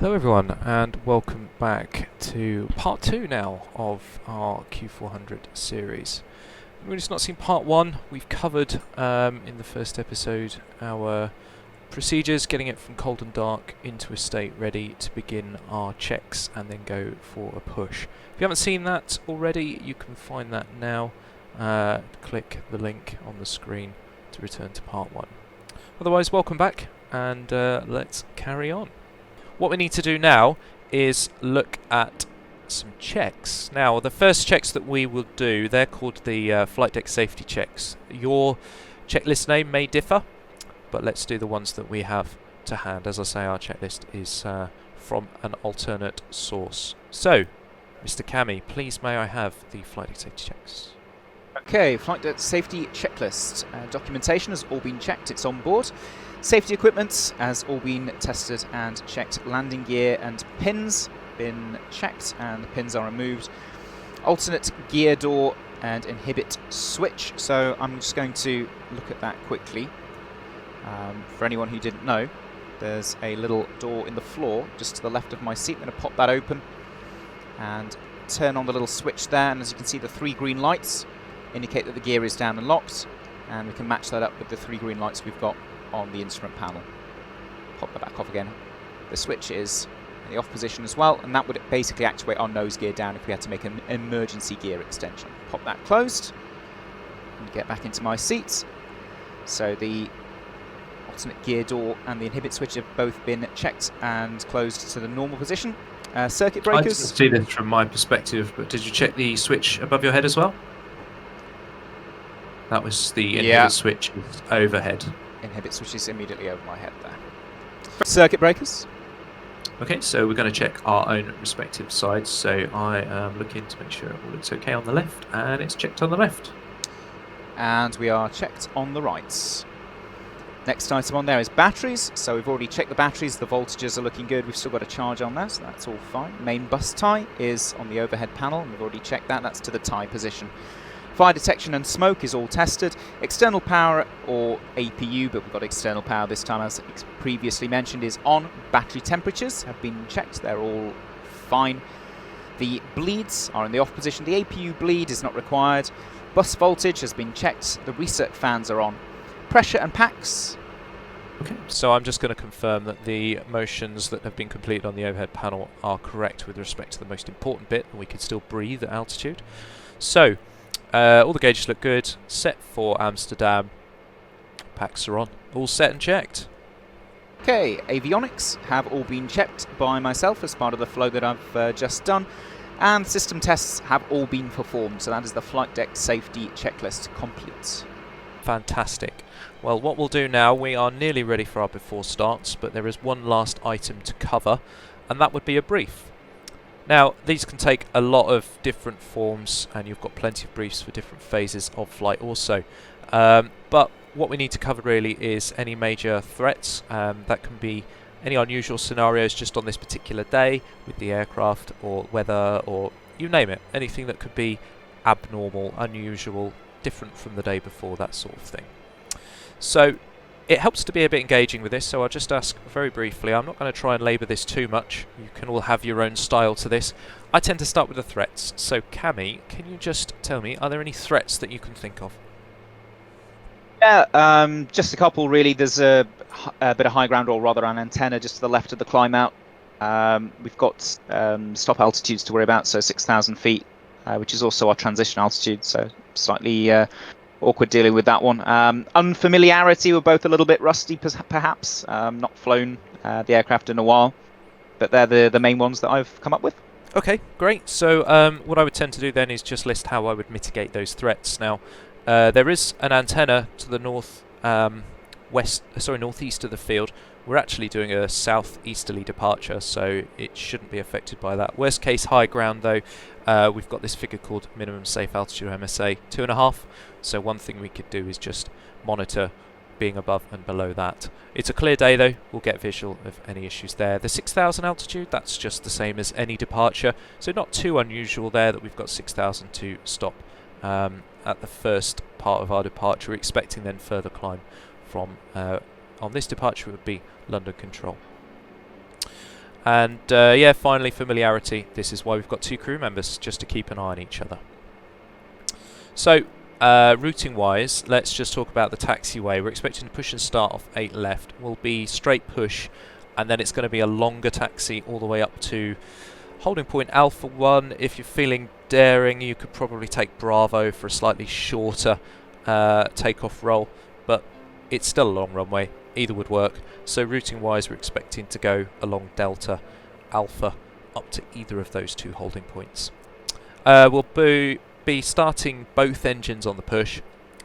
Hello everyone and welcome back to part 2 now of our Q400 series. We've just not seen part 1. We've covered in the first episode our procedures, getting it from cold and dark into a state ready to begin our checks and then go for a push. If you haven't seen that already, you can find that now. Click the link on the screen to return to part 1. Otherwise, welcome back and let's carry on. What we need to do now is look at some checks. Now, the first checks that we will do, they're called the flight deck safety checks. Your checklist name may differ, but let's do the ones that we have to hand. As I say, our checklist is from an alternate source. So, Mr. Cami, please may I have the flight deck safety checks? Okay, flight deck safety checklist. Documentation has all been checked, it's on board. Safety equipment has all been tested and checked. Landing gear and pins been checked and the pins are removed. Alternate gear door and inhibit switch. So I'm just going to look at that quickly. For anyone who didn't know, there's a little door in the floor just to the left of my seat. I'm going to pop that open and turn on the little switch there, and as you can see, the 3 green lights indicate that the gear is down and locked, and we can match that up with the 3 green lights we've got on the instrument panel. Pop that back off again. The switch is in the off position as well, and that would basically actuate our nose gear down if we had to make an emergency gear extension. Pop that closed and get back into my seats. So the alternate gear door and the inhibit switch have both been checked and closed to the normal position. Circuit breakers. I didn't see this from my perspective, but did you check the switch above your head as well? That was the inhibit switch overhead. Inhibit switch is immediately over my head there. Circuit breakers. Okay, so we're going to check our own respective sides. So I am looking to make sure it all looks okay on the left, and it's checked on the left. And we are checked on the right. Next item on there is batteries. So we've already checked the batteries. The voltages are looking good. We've still got a charge on that, so that's all fine. Main bus tie is on the overhead panel, and we've already checked that. That's to the tie position. Fire detection and smoke is all tested. External power, or APU, but we've got external power this time, as previously mentioned, is on. Battery temperatures have been checked. They're all fine. The bleeds are in the off position. The APU bleed is not required. Bus voltage has been checked. The recirc fans are on. Pressure and packs. Okay, so I'm just going to confirm that the motions that have been completed on the overhead panel are correct with respect to the most important bit, and we can still breathe at altitude. So, all the gauges look good, set for Amsterdam, packs are on, all set and checked. Okay, avionics have all been checked by myself as part of the flow that I've just done, and system tests have all been performed, so that is the flight deck safety checklist complete. Fantastic. Well, what we'll do now, we are nearly ready for our before starts, but there is one last item to cover, and that would be a brief. Now, these can take a lot of different forms, and you've got plenty of briefs for different phases of flight also. But what we need to cover really is any major threats. That can be any unusual scenarios just on this particular day with the aircraft or weather, or you name it. Anything that could be abnormal, unusual, different from the day before, that sort of thing. So it helps to be a bit engaging with this, so I'll just ask very briefly. I'm not going to try and labour this too much. You can all have your own style to this. I tend to start with the threats. So Cami, can you just tell me, are there any threats that you can think of? Yeah, just a couple really. There's a bit of high ground, or rather an antenna just to the left of the climb out. We've got stop altitudes to worry about, so 6,000 feet, which is also our transition altitude, so slightly awkward dealing with that one. Unfamiliarity, we're both a little bit rusty perhaps. Not flown the aircraft in a while, but they're the main ones that I've come up with. Okay, great. So what I would tend to do then is just list how I would mitigate those threats. Now, there is an antenna to the northeast of the field. We're actually doing a southeasterly departure, so it shouldn't be affected by that. Worst case high ground though, we've got this figure called minimum safe altitude, MSA 2.5. So one thing we could do is just monitor being above and below that. It's a clear day though, we'll get visual of any issues there. The 6,000 altitude, that's just the same as any departure, so not too unusual there that we've got 6,000 to stop at the first part of our departure. We're expecting then further climb from on this departure would be London control. And yeah, finally familiarity. This is why we've got 2 crew members, just to keep an eye on each other. So routing wise, let's just talk about the taxiway. We're expecting to push and start off 8 left. Will be straight push, and then it's going to be a longer taxi all the way up to holding point Alpha 1. If you're feeling daring, you could probably take Bravo for a slightly shorter takeoff roll, but it's still a long runway. Either would work. So routing wise, we're expecting to go along Delta, Alpha, up to either of those 2 holding points. We'll be starting both engines on the push,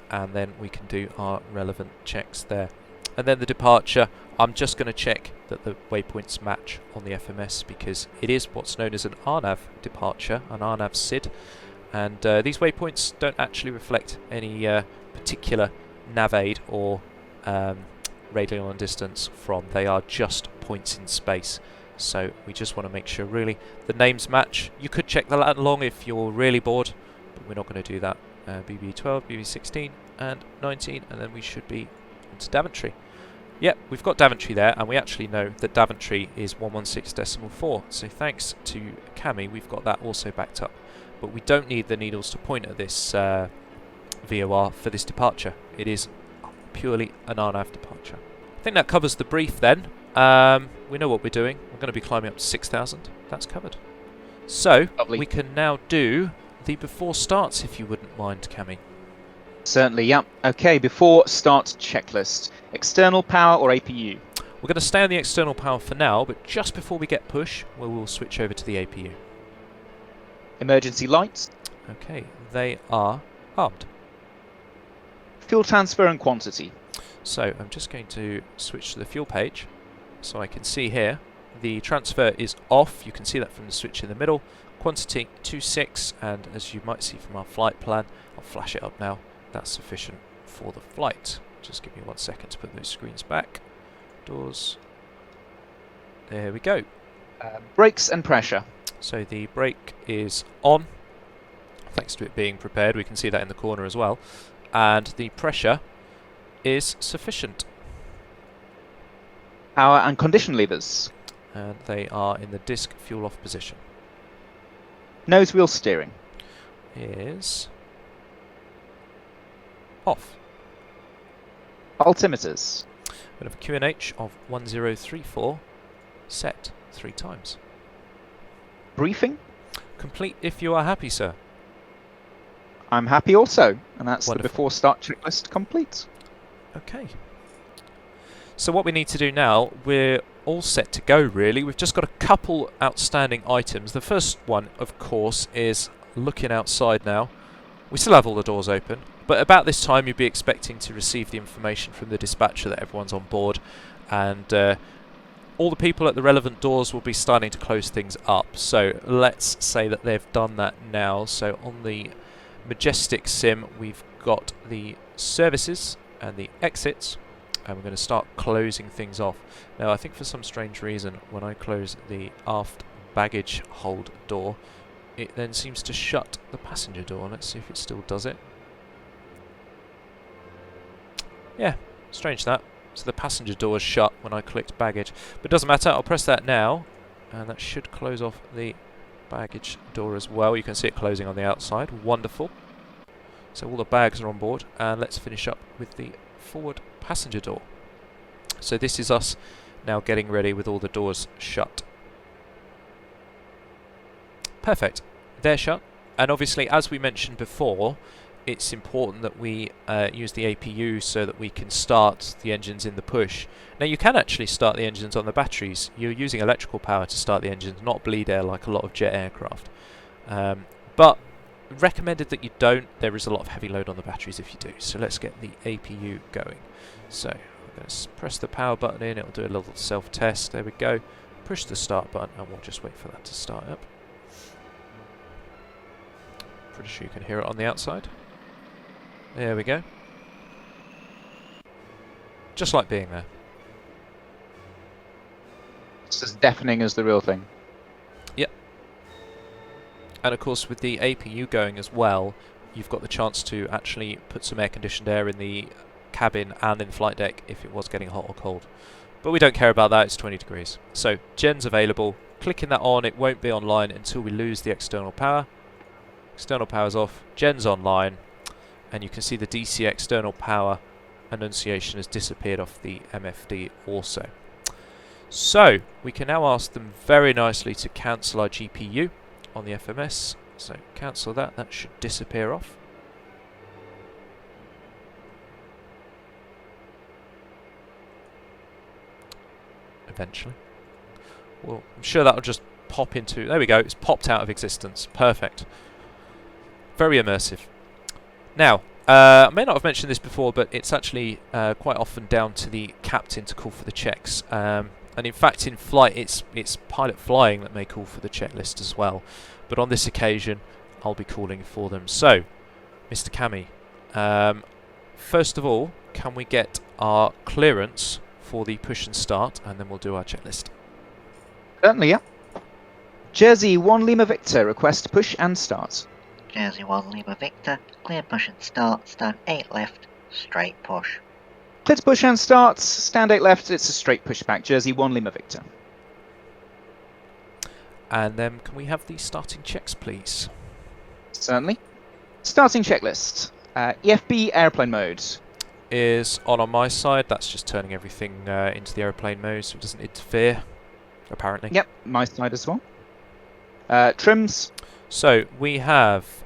and then we can do our relevant checks there. And then the departure, I'm just going to check that the waypoints match on the FMS, because it is what's known as an RNAV departure, an RNAV SID, and these waypoints don't actually reflect any particular nav aid or radial and distance from. They are just points in space, so we just want to make sure really the names match. You could check that along if you're really bored, but we're not going to do that. BB12, BB16 and 19, and then we should be onto Daventry. Yep, we've got Daventry there, and we actually know that Daventry is 116.4, so thanks to Cami we've got that also backed up. But we don't need the needles to point at this VOR for this departure. It is purely an RNAV departure. I think that covers the brief then. We know what we're doing. We're going to be climbing up to 6,000. That's covered. So, Lovely. we can now do the before starts, if you wouldn't mind, Cami. Certainly, yeah. Okay, before start checklist. External power or APU? We're going to stay on the external power for now, but just before we get push, we'll switch over to the APU. Emergency lights? Okay, they are armed. Fuel transfer and quantity? So I'm just going to switch to the fuel page so I can see here the transfer is off. You can see that from the switch in the middle. Quantity 26, and as you might see from our flight plan, I'll flash it up now. That's sufficient for the flight. Just give me 1 second to put those screens back. Doors. There we go. Brakes and pressure? So the brake is on, thanks to it being prepared. We can see that in the corner as well. And the pressure is sufficient. Power and condition levers? And they are in the disc fuel off position. Nose wheel steering? Is off. Altimeters? We have a QNH of 1034 set 3 times. Briefing? Complete if you are happy, sir. I'm happy also, and that's Wonderful. the before start checklist complete. Okay. So what we need to do now, we're all set to go really. We've just got a couple outstanding items. The first one, of course, is looking outside now. We still have all the doors open, but about this time you'd be expecting to receive the information from the dispatcher that everyone's on board, and all the people at the relevant doors will be starting to close things up. So let's say that they've done that now. So on the Majestic Sim, we've got the services and the exits, and we're going to start closing things off. Now, I think for some strange reason, when I close the aft baggage hold door, it then seems to shut the passenger door. Let's see if it still does it. Yeah, strange that. So the passenger door is shut when I clicked baggage. But it doesn't matter, I'll press that now, and that should close off the baggage door as well. You can see it closing on the outside. Wonderful. So all the bags are on board, and let's finish up with the forward passenger door. So this is us now getting ready with all the doors shut. Perfect. They're shut, and obviously, as we mentioned before, it's important that we use the APU so that we can start the engines in the push. Now you can actually start the engines on the batteries. You're using electrical power to start the engines, not bleed air like a lot of jet aircraft. But recommended that you don't. There is a lot of heavy load on the batteries if you do. So let's get the APU going. So I'm going to press the power button in. It'll do a little self-test. There we go. Push the start button, and we'll just wait for that to start up. Pretty sure you can hear it on the outside. There we go. Just like being there. It's as deafening as the real thing. Yep. And of course with the APU going as well, you've got the chance to actually put some air conditioned air in the cabin and in the flight deck if it was getting hot or cold. But we don't care about that, it's 20 degrees. So gen's available. Clicking that on, it won't be online until we lose the external power. External power's off, gen's online, and you can see the DC external power annunciation has disappeared off the MFD also. So we can now ask them very nicely to cancel our GPU on the FMS. So cancel that, that should disappear off. Eventually. Well, I'm sure that'll just pop into... There we go, it's popped out of existence. Perfect. Very immersive. Now, I may not have mentioned this before, but it's actually quite often down to the captain to call for the checks. And in fact, in flight, it's pilot flying that may call for the checklist as well. But on this occasion, I'll be calling for them. So, Mr. Cami, first of all, can we get our clearance for the push and start, and then we'll do our checklist. Certainly, yeah. Jersey 1 Lima Victor, request push and start. Jersey 1 Lima Victor, clear push and start, stand 8 left, straight push. Clear to push and start, stand 8 left, it's a straight pushback. Jersey 1 Lima Victor. And then can we have the starting checks, please? Certainly. Starting checklist. EFB airplane mode. Is on my side. That's just turning everything into the airplane mode so it doesn't interfere, apparently. Yep, my side as well. Trims. So we have,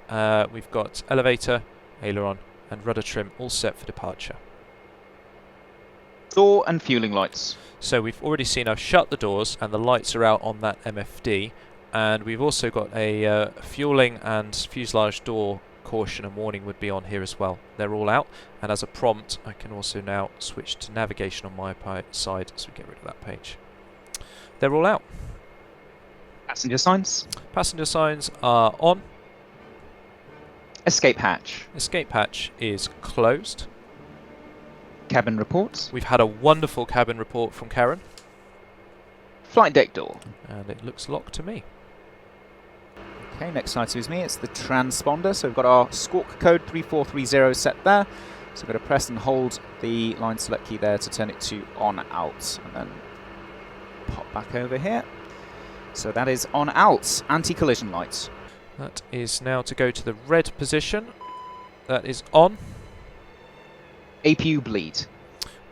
we've got elevator, aileron and rudder trim all set for departure. Door and fueling lights. So we've already seen I've shut the doors and the lights are out on that MFD, and we've also got a fueling and fuselage door caution and warning would be on here as well. They're all out, and as a prompt I can also now switch to navigation on my side, so we get rid of that page. They're all out. Passenger signs. Passenger signs are on. Escape hatch. Escape hatch is closed. Cabin reports. We've had a wonderful cabin report from Karen. Flight deck door. And it looks locked to me. Okay, next item is me. It's the transponder. So we've got our squawk code 3430 set there. So we're going to press and hold the line select key there to turn it to on out. And then pop back over here. So that is on out. Anti-collision lights. That is now to go to the red position. That is on. APU bleed.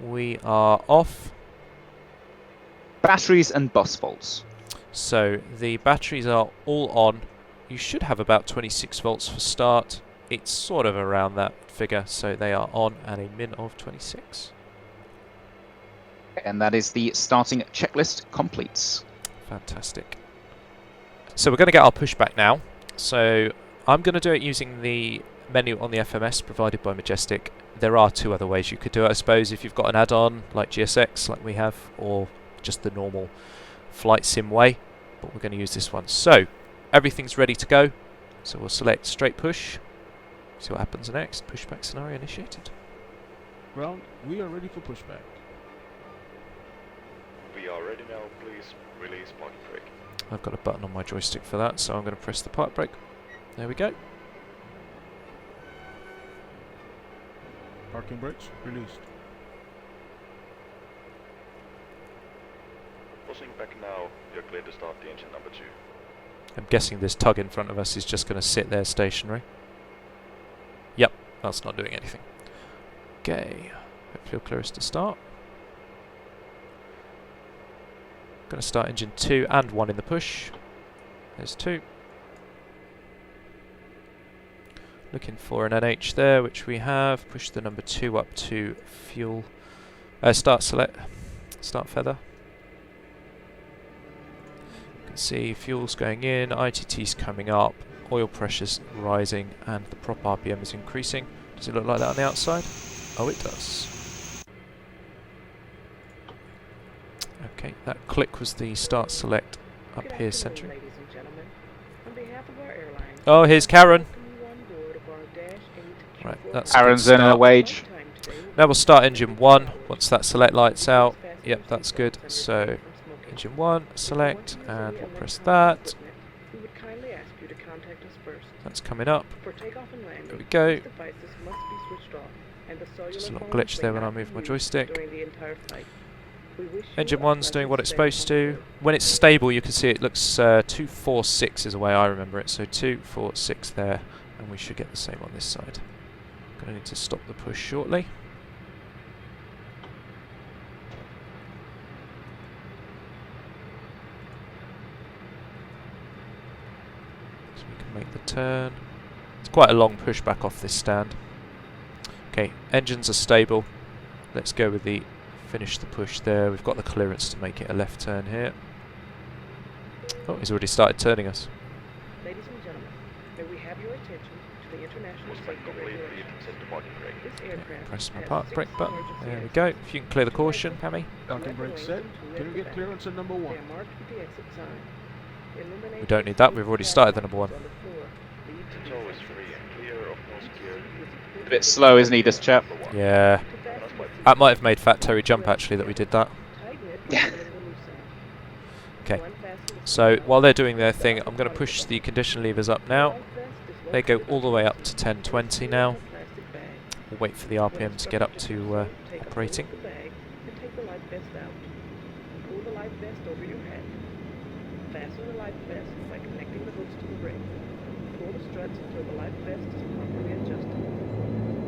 We are off. Batteries and bus faults. So the batteries are all on. You should have about 26 volts for start. It's sort of around that figure, so they are on and a min of 26. And that is the starting checklist completes. Fantastic. So we're going to get our pushback now. So I'm going to do it using the menu on the FMS provided by Majestic. There are two other ways you could do it, I suppose, if you've got an add-on like GSX, like we have, or just the normal flight sim way, but we're going to use this one. So everything's ready to go, so we'll select straight push, see what happens next. Pushback scenario initiated. Ground, we are ready for pushback. We are ready now, please release parking brake. I've got a button on my joystick for that, so I'm going to press the park brake. There we go. Parking brakes released. Pushing back now, you're clear to start the engine number 2. I'm guessing this tug in front of us is just going to sit there stationary. Yep, that's not doing anything. Okay, hopefully clear us to start. Going to start engine 2 and 1 in the push. There's 2. Looking for an NH there, which we have. Push the number 2 up to fuel. Start select. Start feather. You can see fuel's going in, ITT's coming up, oil pressure's rising, and the prop RPM is increasing. Does it look like that on the outside? Oh, it does. Okay, that click was the start select up here centering. Ladies and gentlemen, on behalf of our airline, Oh, here's Karen. welcome you on board of our Dash 8 Right, that's Aaron's good in a start. wage. Now we'll start engine 1 once that select light's out. Yep, that's good. So engine 1, select, and we'll press that. We would kindly ask you to contact us first. That's coming up. For takeoff and landing, There we go. these devices must be switched off, and the cellular Just a little phones glitch may there when I not be move my used joystick. during the entire flight. We wish you Engine a 1's doing pleasant what it's stay supposed on to. board. When it's stable, you can see it looks 246 is the way I remember it. So 246 there, and we should get the same on this side. Going to need to stop the push shortly. So we can make the turn. It's quite a long push back off this stand. Okay, engines are stable. Let's go with the finish the push there. We've got the clearance to make it a left turn here. Oh, he's already started turning us. Ladies and gentlemen, may we have your attention to the international Looks like safety complete lead regulations. set departing brake. This aircraft Press my has park 6 brake button. emergency There we exits. go. If you can clear the caution, Pammy. Docking brake set. Can we get clearance at number They 1? are marked with the exit sign. Illuminate We don't need the that, we've already started the number one. on the floor. Lead to the Control is exit. free and clear of nose gear. A bit slow, isn't he, this chap? Number 1. Yeah, To fasten the seat that might have made Fat Terry jump actually that we did that. tighten it Yeah. by pulling the loose end. Okay, To unfasten the so seatbelt, while they're doing their thing, I'm going to push the condition levers up now. life vest is They go located all the way up on to the 1020 now. plastic bag. We'll wait for the When RPM to get up instructed to do so, take a operating. hold of the bag and take the life vest out. Pull the life vest over your head. Fasten the life vest by connecting the hooks to the ring. Pull the struts until the life vest is properly adjusted.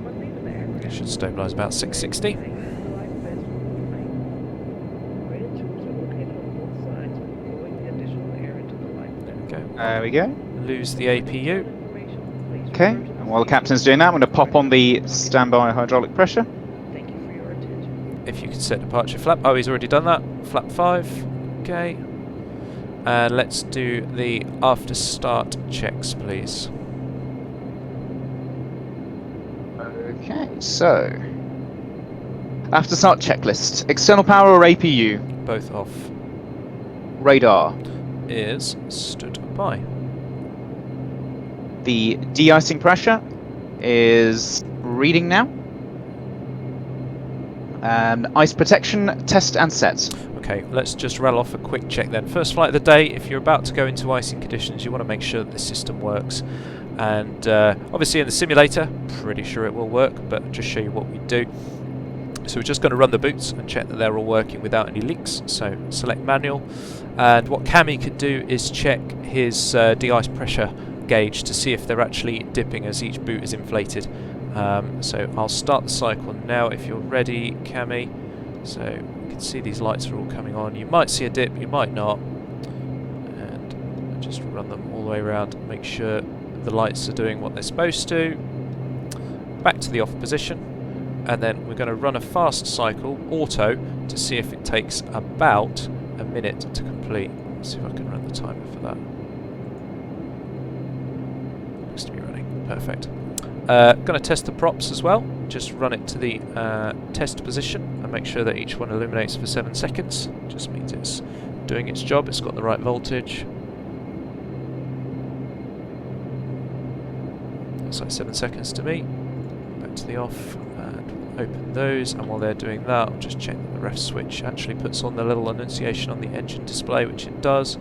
When leaving the aircraft, It should stabilise about 660. tighten the life vest with the plane. Red tubes are located on both sides for blowing the additional air into the life vest. There There we go. we go. Lose the APU. Okay, and while the captain's doing that, I'm going to pop on the standby hydraulic pressure. Thank you for your attention. If you can set departure flap. Oh, he's already done that. Flap 5. Okay. And let's do the after start checks, please. Okay, so after start checklist: external power or APU, Both off. radar, Is stood by. the de-icing pressure is reading now. Ice protection test and set. Okay, let's just rattle off a quick check then. First flight of the day, if you're about to go into icing conditions, you want to make sure that the system works. And obviously in the simulator, pretty sure it will work, but I'll just show you what we do. So we're just going to run the boots and check that they're all working without any leaks. So select manual. And what Cammy could do is check his de-ice pressure gauge to see if they're actually dipping as each boot is inflated. So I'll start the cycle now if you're ready, Cammy. So you can see these lights are all coming on. You might see a dip, you might not. And just run them all the way around, make sure the lights are doing what they're supposed to. Back to the off position. And then we're going to run a fast cycle, auto, to see if it takes about a minute to complete. Let's see if I can run the timer for that. Looks to be running. Perfect. Going to test the props as well. Just run it to the test position and make sure that each one illuminates for 7 seconds. Just means it's doing its job, it's got the right voltage. Looks like 7 seconds to me. Back to the off and open those, and while they're doing that I'll just check that the ref switch actually puts on the little annunciation on the engine display, which it does.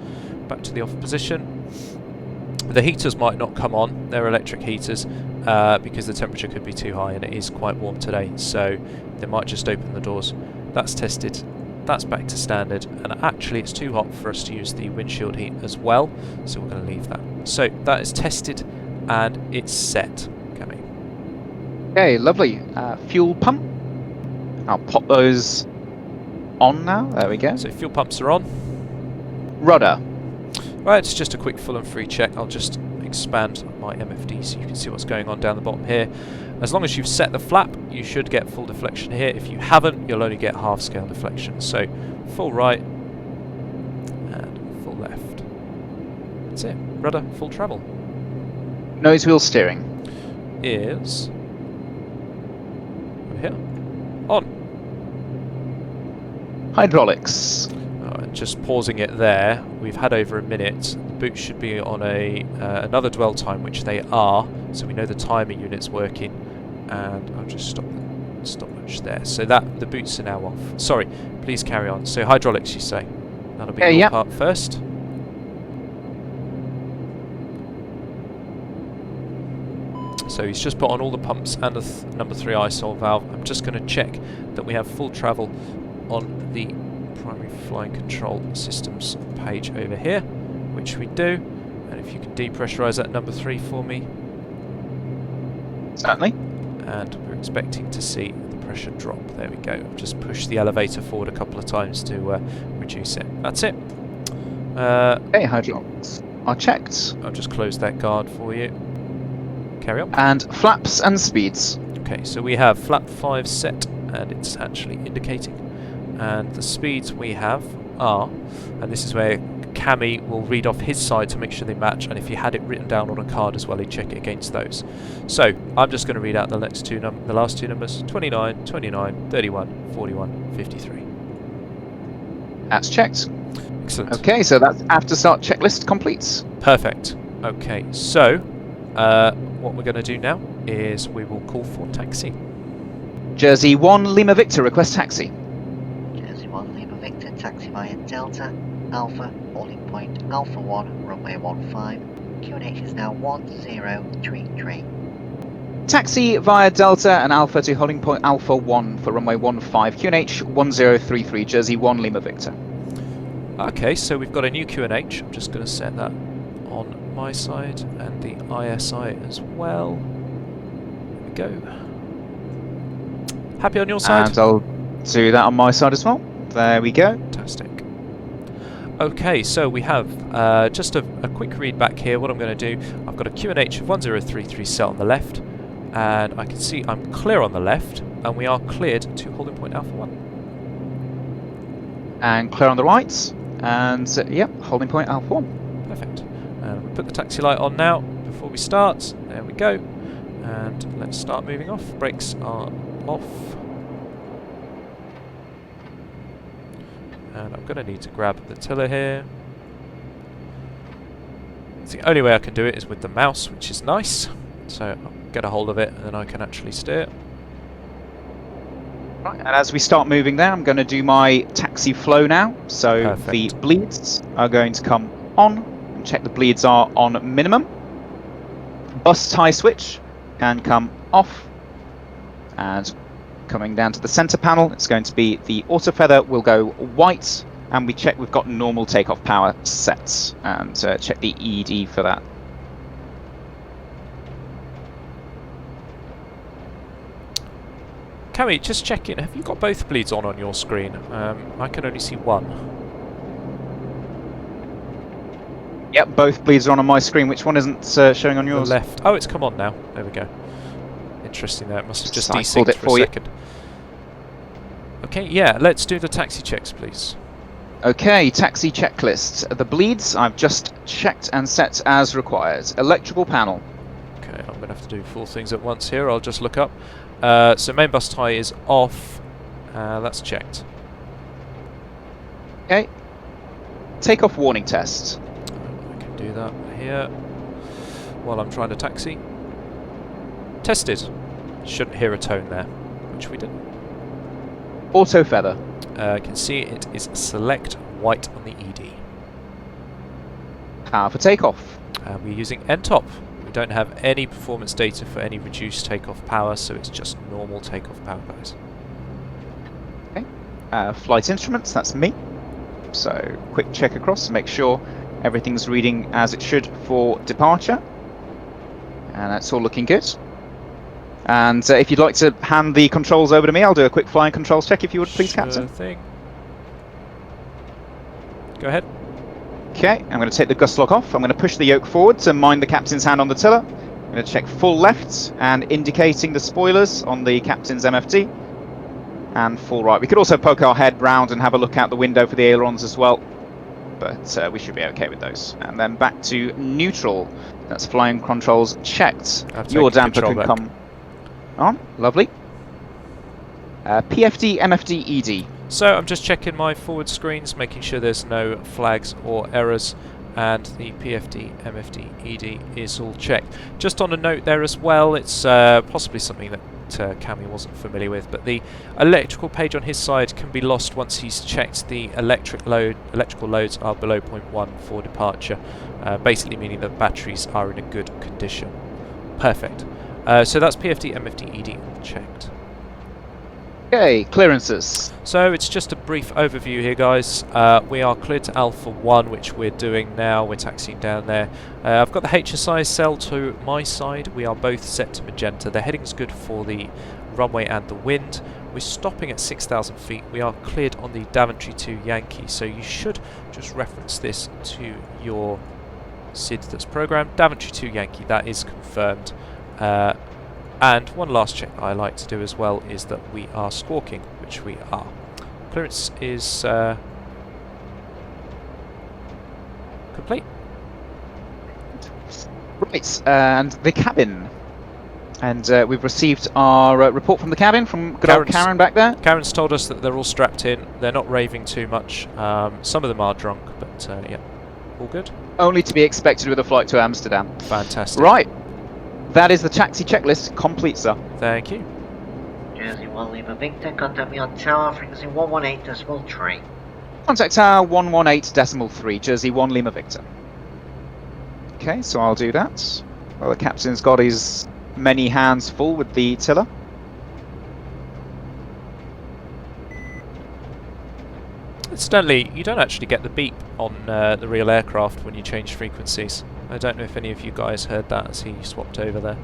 Back to the off position. The heaters might not come on, they're electric heaters, because the temperature could be too high and it is quite warm today, so they might just open the doors. That's tested, that's back to standard, and actually it's too hot for us to use the windshield heat as well, so we're going to leave that. So that is tested and it's set. Coming. Okay, lovely. Fuel pump. I'll pop those on now. There we go. So fuel pumps are on. Rudder. Right, it's just a quick full and free check. I'll just expand my MFD so you can see what's going on down the bottom here. As long as you've set the flap, you should get full deflection here. If you haven't, you'll only get half scale deflection. So full right and full left. That's it. Rudder, full travel. Nose wheel steering. Is over here. On. Hydraulics. Just pausing it there. We've had over a minute. The boots should be on a another dwell time, which they are, so we know the timer unit's working. And I'll just stop the stopwatch there. So that the boots are now off. Sorry, please carry on. So hydraulics, you say? That'll be your Yep. part first. So he's just put on all the pumps and the number 3 isol valve. I'm just going to check that we have full travel on the primary flying control systems page over here, which we do. And if you can depressurise that number 3 for me. Certainly. And we're expecting to see the pressure drop. There we go. I've just pushed the elevator forward a couple of times to reduce it. That's it. Okay, hydraulics are checked. I'll just close that guard for you. Carry on. And flaps and speeds. Okay, so we have flap 5 set, and it's actually indicating. And the speeds we have are, and this is where Cami will read off his side to make sure they match, and if he had it written down on a card as well, he'd check it against those. So I'm just going to read out the last two numbers: 29, 29, 31, 41, 53. That's checked. Excellent. Okay, so that's after start checklist complete. Perfect. Okay, so what we're going to do now is we will call for taxi. Jersey 1 Lima Victor, request taxi. Jersey 1 Lima Victor, taxi via Delta, Alpha, holding point Alpha 1, runway 15. QNH is now 1033. Taxi via Delta and Alpha to holding point Alpha 1 for runway 15. QNH 1033, Jersey 1 Lima Victor. Okay, so we've got a new QNH. I'm just going to set that on my side and the ISI as well. There we go. Happy on your side? And I'll do that on my side as well. There we go. Fantastic. Okay, so we have just a quick read back here. What I'm going to do, I've got a QNH of 1033 set on the left, and I can see I'm clear on the left, and we are cleared to holding point Alpha 1. And clear on the right. And yep, holding point Alpha 1. Perfect. And we'll put the taxi light on now before we start. There we go. And let's start moving off. Brakes are off. And I'm going to need to grab the tiller here. The only way I can do it is with the mouse, which is nice. So I'll get a hold of it and then I can actually steer. Right, and as we start moving there, I'm going to do my taxi flow now. So Perfect. the bleeds are going to come on, and check the bleeds are on minimum. Bus tie switch can come off, and coming down to the center panel, it's going to be the auto feather will go white, and we check we've got normal takeoff power set, and check the ED for that. Cami, just checking, have you got both bleeds on your screen? I can only see one. Yep, both bleeds are on my screen. Which one isn't showing on yours? The left. Oh, it's come on now. There we go. Interesting there. It must have just Cycled desynced it for for a you. second. Okay, yeah, let's do the taxi checks, please. Okay, taxi checklist. The bleeds I've just checked and set as required. Electrical panel. Okay, I'm going to have to do 4 things at once here. I'll just look up. So main bus tie is off. That's checked. Okay. Takeoff warning test. I can do that here while I'm trying to taxi. Tested. Shouldn't hear a tone there, which we didn't. Auto feather. I can see it is select white on the ED. Power for takeoff. We're using NTOP. We don't have any performance data for any reduced takeoff power, so it's just normal takeoff power, guys. Okay. Flight instruments, that's me. So quick check across to make sure everything's reading as it should for departure. And that's all looking good. And if you'd like to hand the controls over to me, I'll do a quick flying controls check if you would, please, Captain. Sure thing. Go ahead. Okay, I'm going to take the gust lock off. I'm going to push the yoke forward to mind the captain's hand on the tiller. I'm going to check full left and indicating the spoilers on the captain's MFD. And full right. We could also poke our head round and have a look out the window for the ailerons as well. But we should be okay with those. And then back to neutral. That's flying controls checked. Your damper can come on. Lovely. PFD, MFD, ED. So I'm just checking my forward screens, making sure there's no flags or errors, and the PFD, MFD, ED is all checked. Just on a note there as well, it's possibly something that Cami wasn't familiar with, but the electrical page on his side can be lost once he's checked the electrical loads are below 0.1 for departure, basically meaning that batteries are in a good condition. Perfect. So that's PFD, MFD, ED all checked. Okay, clearances. So it's just a brief overview here, guys. We are cleared to Alpha 1, which we're doing now. We're taxiing down there. I've got the HSI cell to my side. We are both set to magenta. The heading's good for the runway and the wind. We're stopping at 6,000 feet. We are cleared on the Daventry 2 Yankee, so you should just reference this to your SID that's programmed. Daventry 2 Yankee, that is confirmed. And one last check I like to do as well is that we are squawking, which we are. Clearance is complete. Right, and the cabin. And we've received our report from the cabin from good old Karen back there. Karen's told us that they're all strapped in. They're not raving too much. Some of them are drunk, but yeah, all good. Only to be expected with a flight to Amsterdam. Fantastic. Right. That is the taxi checklist complete, sir. Thank you. Jersey 1 Lima Victor, contact me on tower frequency 118.3. Contact tower 118.3, Jersey 1 Lima Victor. Okay, so I'll do that. Well, the captain's got his many hands full with the tiller. Incidentally, you don't actually get the beep on the real aircraft when you change frequencies. I don't know if any of you guys heard that as he swapped over there.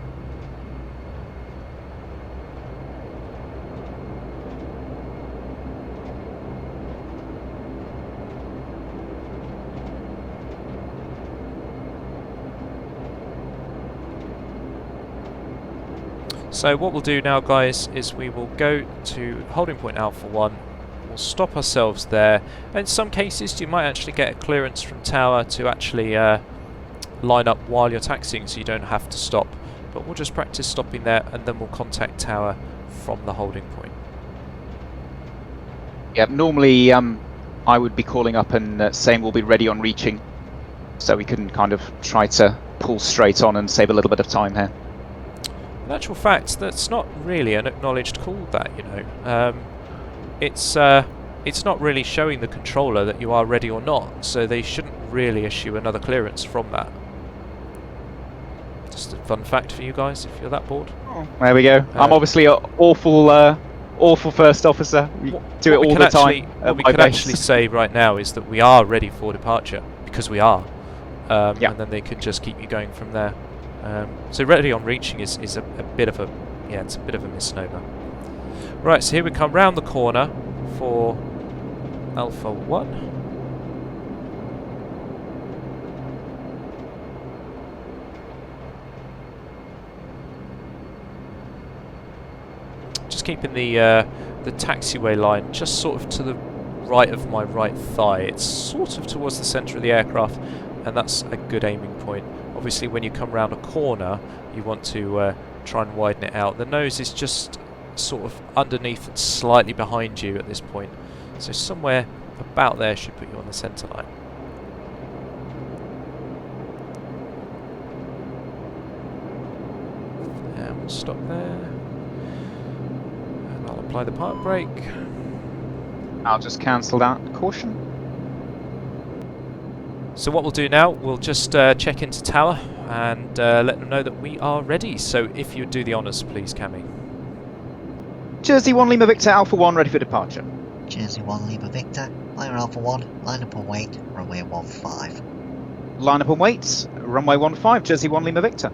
So what we'll do now, guys, is we will go to holding point Alpha 1. We'll stop ourselves there. In some cases, you might actually get a clearance from tower to actually line up while you're taxiing, so you don't have to stop. But we'll just practice stopping there, and then we'll contact tower from the holding point. Yep, normally I would be calling up and saying we'll be ready on reaching, so we can kind of try to pull straight on and save a little bit of time here. In actual fact, that's not really an acknowledged call, that, you know. It's not really showing the controller that you are ready or not, so they shouldn't really issue another clearance from that. Just a fun fact for you guys, if you're that bored. Oh, there we go. I'm obviously an awful first officer. We do it all the time. What we can actually say right now is that we are ready for departure, because we are. And then they can just keep you going from there. So ready on reaching is a bit of a it's a bit of a misnomer. Right, so here we come round the corner for Alpha 1. Just keeping the taxiway line just sort of to the right of my right thigh. It's sort of towards the centre of the aircraft, and that's a good aiming point. Obviously, when you come round a corner, you want to try and widen it out. The nose is just sort of underneath and slightly behind you at this point, so somewhere about there should put you on the centre line. And we'll stop there. I'll apply the park brake. I'll just cancel that caution. So what we'll do now, we'll just check into tower and let them know that we are ready. So if you would do the honours, please, Cammy. Jersey 1 Lima Victor, Alpha 1 ready for departure. Jersey 1 Lima Victor, Lima Alpha 1, line up and wait, runway 15. Line up and wait, runway 15, Jersey 1 Lima Victor.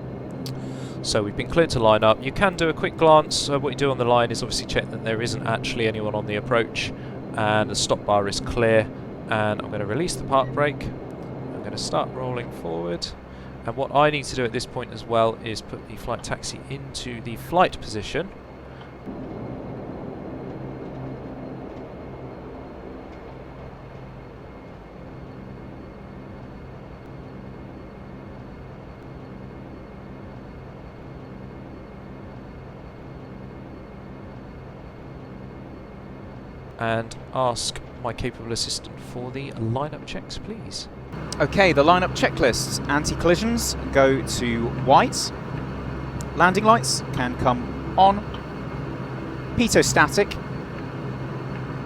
So we've been cleared to line up. You can do a quick glance. What you do on the line is obviously check that there isn't actually anyone on the approach, and the stop bar is clear. And I'm going to release the park brake. I'm going to start rolling forward. And what I need to do at this point as well is put the flight taxi into the flight position. And ask my capable assistant for the lineup checks, please. Okay, the lineup checklist. Anti-collisions go to white. Landing lights can come on. Pitot static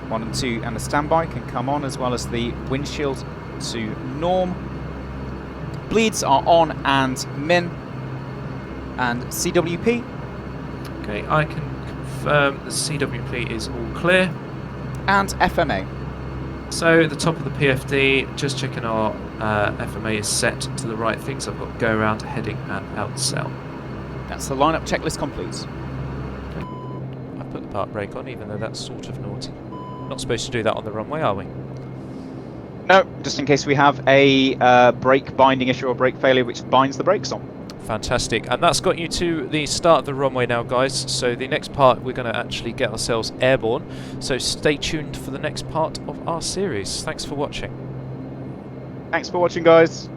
1 and 2 and the standby can come on, as well as the windshield to norm. Bleeds are on and min. And CWP. Okay, I can confirm the CWP is all clear. And FMA. So at the top of the PFD, just checking our FMA is set to the right things. I've got go around, heading and outsell. That's the lineup checklist complete. I've put the park brake on, even though that's sort of naughty. Not supposed to do that on the runway, are we? No, just in case we have a brake binding issue or brake failure which binds the brakes on. Fantastic, and that's got you to the start of the runway now, guys. So the next part, we're going to actually get ourselves airborne. So stay tuned for the next part of our series. Thanks for watching. Thanks for watching, guys.